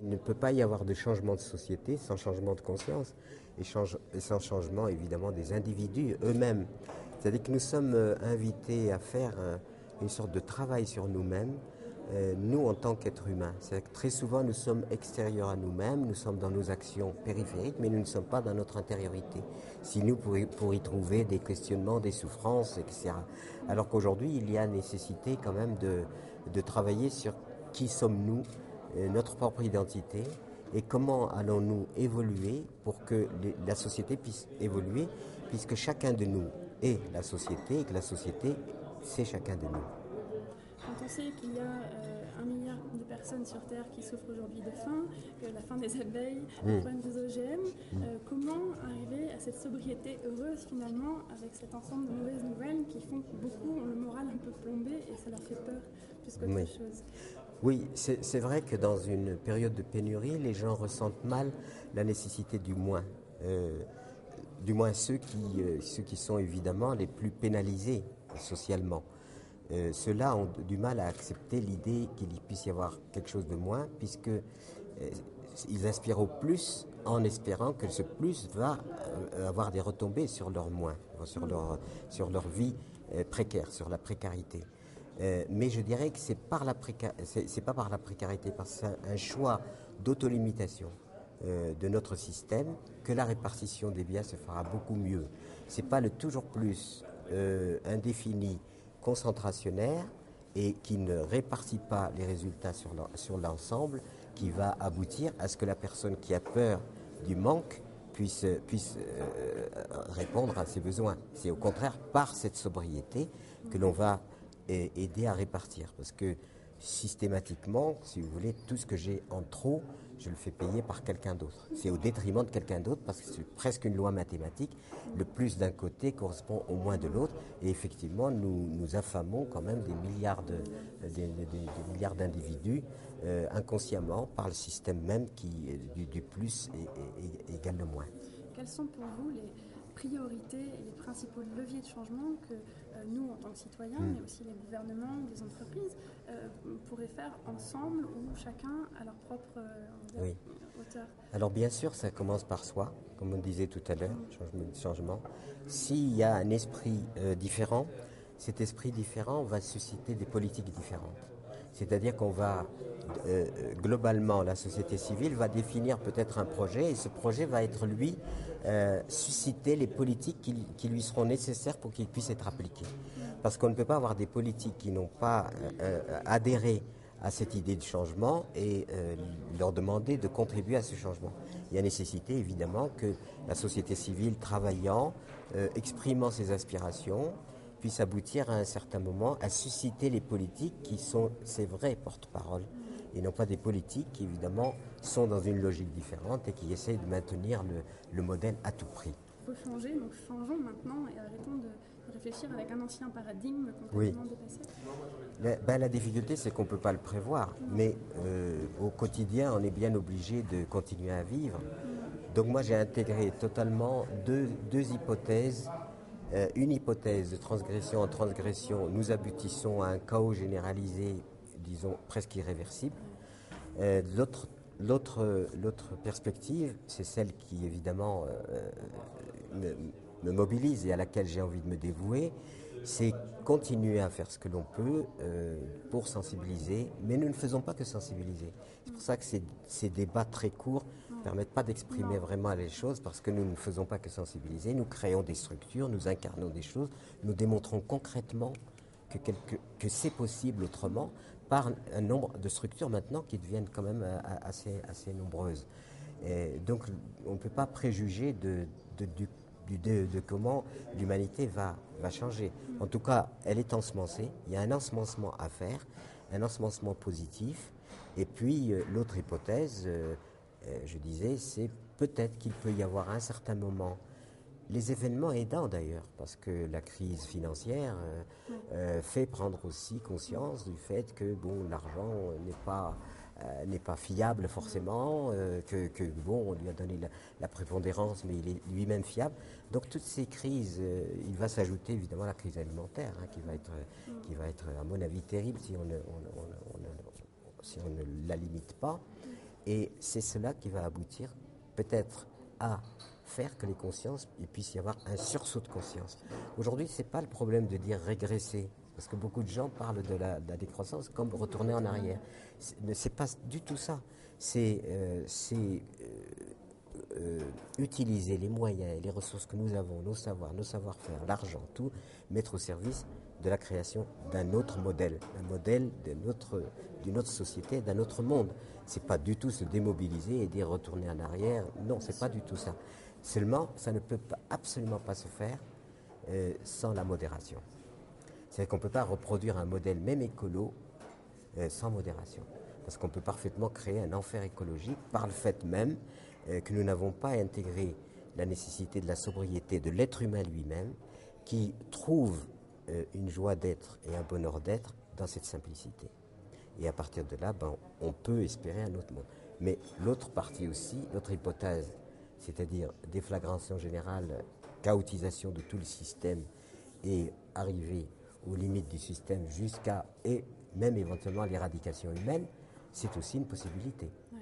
Il ne peut pas y avoir de changement de société sans changement de conscience et sans changement évidemment des individus eux-mêmes. C'est-à-dire que nous sommes invités à faire une sorte de travail sur nous-mêmes, nous en tant qu'êtres humains. C'est-à-dire que très souvent nous sommes extérieurs à nous-mêmes, nous sommes dans nos actions périphériques, mais nous ne sommes pas dans notre intériorité. Si nous pour y trouver des questionnements, des souffrances, etc. Alors qu'aujourd'hui il y a nécessité quand même de travailler sur qui sommes-nous, notre propre identité et comment allons-nous évoluer pour que la société puisse évoluer, puisque chacun de nous est la société et que la société, c'est chacun de nous. Quand on sait qu'il y a 1 milliard de personnes sur Terre qui souffrent aujourd'hui de faim, que la faim des abeilles, le problème des OGM, comment arriver à cette sobriété heureuse finalement avec cet ensemble de mauvaises nouvelles qui font que beaucoup ont le moral un peu plombé et ça leur fait peur plus qu'autre Oui. chose. Oui, c'est vrai que dans une période de pénurie, les gens ressentent mal la nécessité du moins. Du moins ceux qui sont évidemment les plus pénalisés socialement. Ceux-là ont du mal à accepter l'idée qu'il puisse y avoir quelque chose de moins, puisque ils aspirent au plus en espérant que ce plus va avoir des retombées sur leur moins, sur leur vie précaire, sur la précarité. Mais je dirais que c'est pas par la précarité, parce que c'est un choix d'autolimitation de notre système que la répartition des biens se fera beaucoup mieux. C'est pas le toujours plus indéfini concentrationnaire et qui ne répartit pas les résultats sur l'ensemble qui va aboutir à ce que la personne qui a peur du manque puisse répondre à ses besoins. C'est au contraire par cette sobriété que l'on va aider à répartir. Parce que systématiquement, si vous voulez, tout ce que j'ai en trop, je le fais payer par quelqu'un d'autre. C'est au détriment de quelqu'un d'autre parce que c'est presque une loi mathématique. Le plus d'un côté correspond au moins de l'autre. Et effectivement, nous affamons quand même des milliards d'individus inconsciemment par le système même qui du plus égale le moins. Quelles sont pour vous les priorités et les principaux leviers de changement que nous, en tant que citoyens, mais aussi les gouvernements ou les entreprises, pourraient faire ensemble ou chacun à leur propre Oui. hauteur? Alors bien sûr, ça commence par soi, comme on disait tout à l'heure, changement. S'il y a un esprit différent, cet esprit différent va susciter des politiques différentes. C'est-à-dire qu'on va, globalement, la société civile va définir peut-être un projet et ce projet va être, lui, susciter les politiques qui lui seront nécessaires pour qu'il puisse être appliqué. Parce qu'on ne peut pas avoir des politiques qui n'ont pas adhéré à cette idée de changement et leur demander de contribuer à ce changement. Il y a nécessité évidemment que la société civile travaillant, exprimant ses aspirations, puisse aboutir à un certain moment à susciter les politiques qui sont ces vrais porte-parole et non pas des politiques qui évidemment sont dans une logique différente et qui essayent de maintenir le modèle à tout prix. Il faut changer, donc changeons maintenant et arrêtons de réfléchir avec un ancien paradigme Oui. complètement dépassé. La difficulté, c'est qu'on ne peut pas le prévoir. Mais au quotidien, on est bien obligé de continuer à vivre. Donc moi, j'ai intégré totalement deux hypothèses. Une hypothèse de transgression en transgression, nous aboutissons à un chaos généralisé, disons presque irréversible. L'autre perspective, c'est celle qui évidemment me mobilise et à laquelle j'ai envie de me dévouer, c'est continuer à faire ce que l'on peut pour sensibiliser, mais nous ne faisons pas que sensibiliser. C'est pour ça que ces débats très courts ne permettent pas d'exprimer vraiment les choses, parce que nous ne faisons pas que sensibiliser, nous créons des structures, nous incarnons des choses, nous démontrons concrètement que c'est possible autrement, par un nombre de structures maintenant qui deviennent quand même assez nombreuses. Et donc on ne peut pas préjuger de comment l'humanité va changer. En tout cas, elle est ensemencée, il y a un ensemencement à faire, un ensemencement positif, et puis l'autre hypothèse, je disais, c'est peut-être qu'il peut y avoir à un certain moment, les événements aidant d'ailleurs, parce que la crise financière fait prendre aussi conscience du fait que bon, l'argent n'est pas fiable forcément, que bon, on lui a donné la prépondérance, mais il est lui-même fiable. Donc toutes ces crises, il va s'ajouter évidemment la crise alimentaire, hein, qui va être à mon avis terrible si on ne la limite pas. Et c'est cela qui va aboutir peut-être à faire que les consciences, il puisse y avoir un sursaut de conscience. Aujourd'hui, ce n'est pas le problème de dire régresser, parce que beaucoup de gens parlent de la décroissance comme retourner en arrière. C'est pas du tout ça. C'est utiliser les moyens et les ressources que nous avons, nos savoirs, nos savoir-faire, l'argent, tout, mettre au service de la création d'un autre modèle, un modèle d'une autre société, d'un autre monde. C'est pas du tout se démobiliser et dire retourner en arrière. Non, c'est pas du tout ça. Seulement, ça ne peut absolument pas se faire sans la modération. C'est-à-dire qu'on ne peut pas reproduire un modèle même écolo sans modération. Parce qu'on peut parfaitement créer un enfer écologique par le fait même que nous n'avons pas intégré la nécessité de la sobriété de l'être humain lui-même, qui trouve une joie d'être et un bonheur d'être dans cette simplicité. Et à partir de là, on peut espérer un autre monde. Mais l'autre partie aussi, l'autre hypothèse, c'est-à-dire déflagration générale, chaotisation de tout le système et arriver aux limites du système jusqu'à, et même éventuellement l'éradication humaine, c'est aussi une possibilité. Ouais.